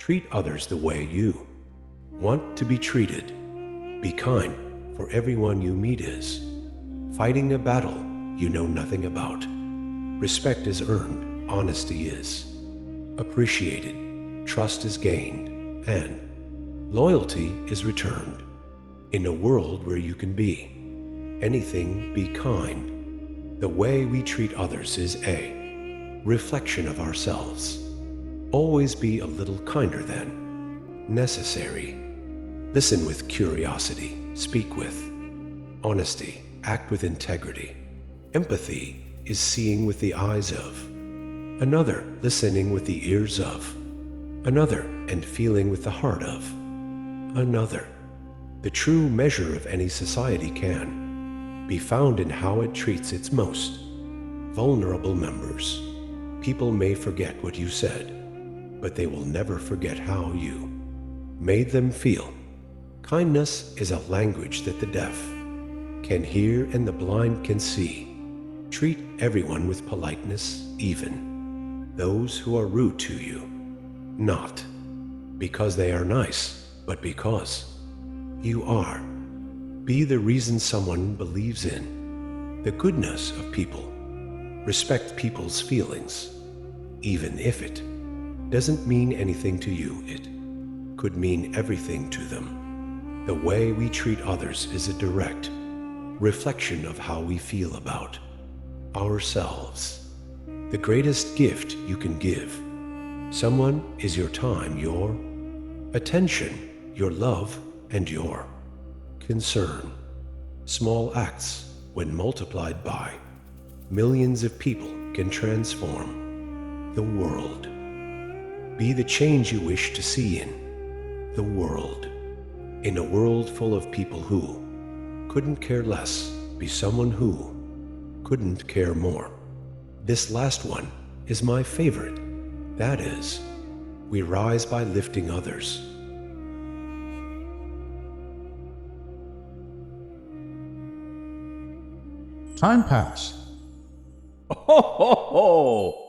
Treat others the way you want to be treated. Be kind, for everyone you meet is fighting a battle you know nothing about. Respect is earned, honesty is appreciated, trust is gained, and loyalty is returned. In a world where you can be anything, be kind. The way we treat others is a reflection of ourselves. Always be a little kinder than necessary. Listen with curiosity, speak with honesty, act with integrity. Empathy is seeing with the eyes of another, listening with the ears of another, and feeling with the heart of another. The true measure of any society can be found in how it treats its most vulnerable members. People may forget what you said, but they will never forget how you made them feel. Kindness is a language that the deaf can hear and the blind can see. Treat everyone with politeness, even those who are rude to you. Not because they are nice, but because you are. Be the reason someone believes in the goodness of people. Respect people's feelings, even if it doesn't mean anything to you. It could mean everything to them. The way we treat others is a direct reflection of how we feel about ourselves. The greatest gift you can give someone is your time, your attention, your love, and your concern. Small acts, when multiplied by millions of people, can transform the world. Be the change you wish to see in the world. In a world full of people who couldn't care less, be someone who couldn't care more. This last one is my favorite. That is, we rise by lifting others. Time passed. Ho, ho, ho!